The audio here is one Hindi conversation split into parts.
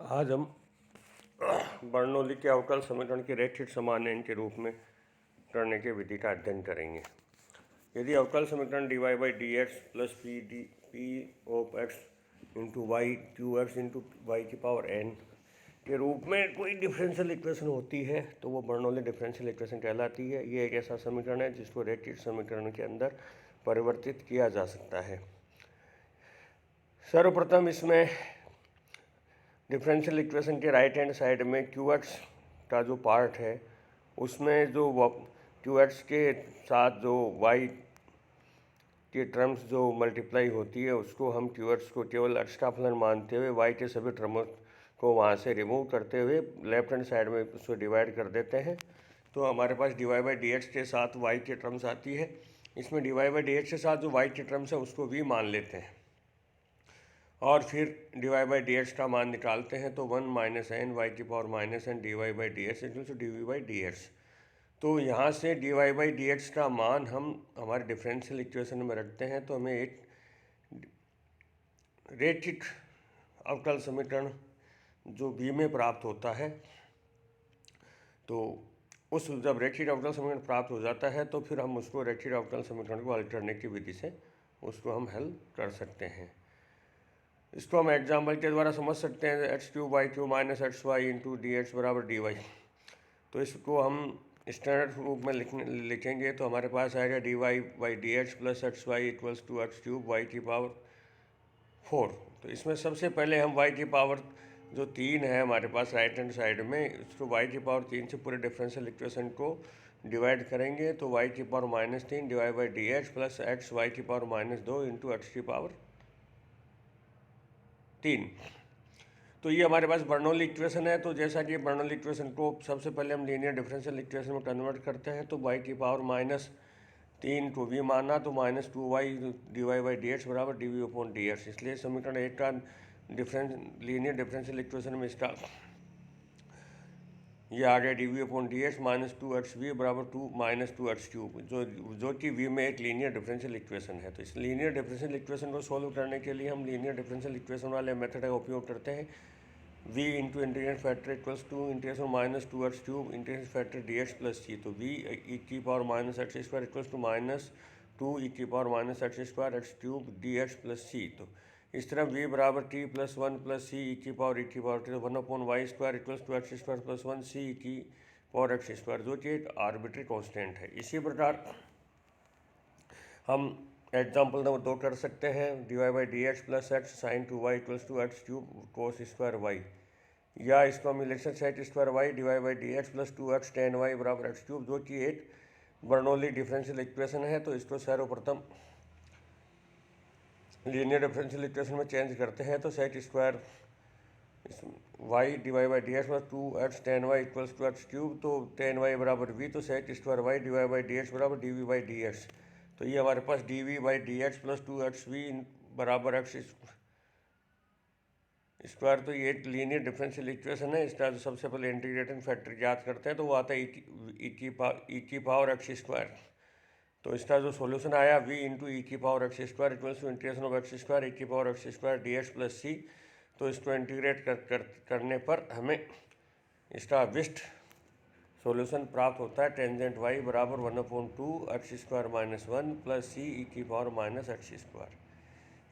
आज हम बर्नौली के अवकल समीकरण के रैखिक समान्वयन के रूप में करने के विधि का अध्ययन करेंगे। यदि अवकल समीकरण dy by D x plus P of X into Y Q X into Y की पावर n के रूप में कोई डिफरेंशियल इक्वेशन होती है तो वो बर्नौली डिफरेंशियल इक्वेशन कहलाती है। ये एक ऐसा समीकरण है जिसको रैखिक समीकरण के अंदर परिवर्तित किया जा सकता है। सर्वप्रथम इसमें डिफरेंशियल इक्वेशन के राइट हैंड साइड में क्यू एक्स का जो पार्ट है उसमें जो क्यू एक्स के साथ जो वाई के टर्म्स जो मल्टीप्लाई होती है उसको हम क्यू एक्स को केवल एक्स का फलन मानते हुए वाई के सभी टर्म्स को वहाँ से रिमूव करते हुए लेफ्ट हैंड साइड में उसको डिवाइड कर देते हैं। तो हमारे पास d Y by D x के साथ वाई के टर्म्स आती है। इसमें d Y by D x के साथ जो वाई के टर्म्स है उसको वी मान लेते हैं और फिर D Y by D X का मान निकालते हैं तो 1 माइनस एन वाई की power minus N D Y by D X equal to D we by D x. तो यहाँ से D Y by D X का मान हम हमारे डिफरेंशियल इक्वेशन में रखते हैं तो हमें एक रैखिक अवकल समीकरण जो बी में प्राप्त होता है। तो उस जब रैखिक अवकल समीकरण प्राप्त हो जाता है तो फिर हम उसको रैखिक अवकल समीकरण को हल करने की विधि से उसको हम हल कर सकते हैं। इसको हम एग्जाम्पल के द्वारा समझ सकते हैं। X cube y cube minus x y into d x बराबर डी वाई। तो इसको हम स्टैंडर्ड रूप में लिखेंगे तो हमारे पास आएगा d Y by D x plus x y equals to x cube y की पावर 4। तो इसमें सबसे पहले हम वाई की पावर जो 3 है हमारे पास राइट हैंड साइड में उसको वाई की पावर 3 से पूरे डिफरेंशियल इक्वेशन को डिवाइड करेंगे तो वाई की power -3 divide by D x plus x y की पावर -2 इंटू एक्स की पावर 3। तो ये हमारे पास बर्नौली इक्वेशन है। तो जैसा कि बर्नौली इक्वेशन को सबसे पहले हम लीनियर डिफरेंशियल इक्वेशन में कन्वर्ट करते हैं तो y की पावर -3 को v माना तो -2y d Y by D x बराबर d v upon d x. इसलिए समीकरण एक का लीनियर डिफरेंशियल इक्वेशन में इसका ये आ गया d v upon d x -2xv बराबर 2 - 2x³ जो कि v में एक लीनियर डिफरेंशियल इक्वेशन है। तो इस लीनियर डिफरेंशियल इक्वेशन को सॉल्व करने के लिए हम लीनियर डिफरेंशियल इक्वेशन वाले मेथड का उपयोग करते हैं। v into integration factor equals to integration -2x³ integration factor d x plus c। तो v ई की power -x² equals to -2 e की power -x² x³ d x plus c। तो इस तरह v बराबर t plus 1 plus c e की power t 1 upon Y square equals to x square plus 1 c e की पावर एक्स स्क्वायर जो कि एक आर्बिट्री कांस्टेंट है। इसी प्रकार हम एग्जाम्पल नंबर 2 कर सकते हैं। D Y by D x plus x sine two y equals to x³ cos square y, या इसको हम लिख सकते हैं square y d Y by D x plus 2x tan y बराबर x³ जो कि एक बर्नौली डिफरेंशियल इक्वेशन है। तो इसको सर्वप्रथम लीनियर डिफरेंशियल इक्वेशन में चेंज करते हैं तो sec square y d Y by D x plus 2x tan y equals to x³ तो tan वाई बराबर v तो sec square y d Y by D x बराबर d we by D x. तो ये हमारे पास d we by D x plus 2xv बराबर एक्स स्क्वायर। तो ये एक लीनियर डिफरेंशियल इक्वेशन है। इसका जो सबसे पहले इंटीग्रेटिंग फैक्टर याद करते हैं तो वो आता है ई की पावर एक्स स्क्वायर। तो इसका जो सॉल्यूशन आया v इंटू ई की power x square equals to integration of x square e की power x square d x plus c. तो इसको इंटीग्रेट करने पर हमें इसका अभिष्ट सॉल्यूशन प्राप्त होता है टेंजेंट y बराबर 1/2 x square -1 plus c e की पावर -एक्स स्क्वायर।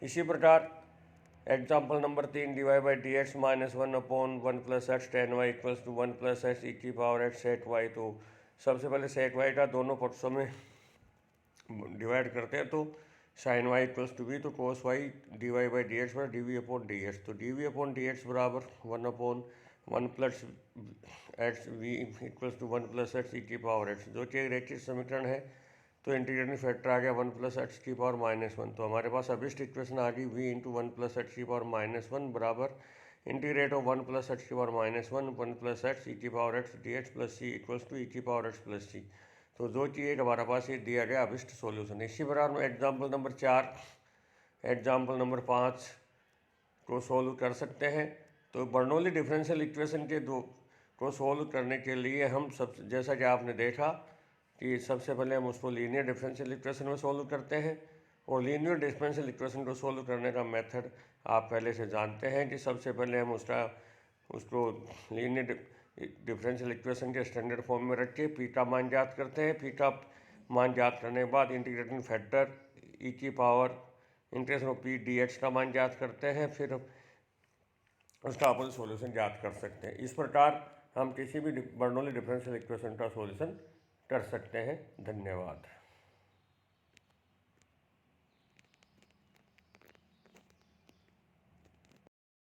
इसी प्रकार example number 3 d Y by D x -1/1 plus x tan y equals to 1 plus x e की पावर एक्स सेक वाई। तो सबसे पहले सेक वाई का दोनों पक्षों में डिवाइड करते हैं तो sine y equals to v तो cos y d Y by D x बराबर d v upon d x. तो d v upon d x बराबर 1/1 plus x v equals to 1 plus x e की पावर एक्स जो कि एक रैखिक समीकरण है। तो इंटीग्रेटिंग फैक्टर आ गया 1 प्लस एक्स की पावर -1। तो हमारे पास अभिष्ट इक्वेशन आ गई v इंटू 1 प्लस एक्स की पावर -1 बराबर इंटीग्रेट ऑफ 1 प्लस एक्स की पावर -1 प्लस एक्स ई की power x d x plus c equals to e की पावर एक्स प्लस सी। तो जो कि एक हमारे पास ये दिया गया अभिष्ट सॉल्यूशन। इसी प्रकार में एग्जाम्पल नंबर 4 एग्जाम्पल नंबर 5 को सोल्व कर सकते हैं। तो बर्नौली डिफरेंशियल इक्वेशन के दो को सोल्व करने के लिए हम सब जैसा कि आपने देखा कि सबसे पहले हम उसको लीनियर डिफरेंशियल इक्वेशन में सोल्व करते हैं और लीनियर डिफरेंशियल इक्वेशन को सोल्व करने का मेथड आप पहले से जानते हैं कि सबसे पहले हम उसका उसको लीनियर डिफरेंशियल इक्वेशन के स्टैंडर्ड फॉर्म में रख के पी का मान ज्ञात करते हैं। पी का मान ज्ञात करने के बाद इंटीग्रेटिंग फैक्टर ई की power integration of P D X का मान ज्ञात करते हैं, फिर उसका अपन सॉल्यूशन ज्ञात कर सकते हैं। इस प्रकार हम किसी भी बर्नौली डिफरेंशियल इक्वेशन का सॉल्यूशन कर सकते हैं। धन्यवाद।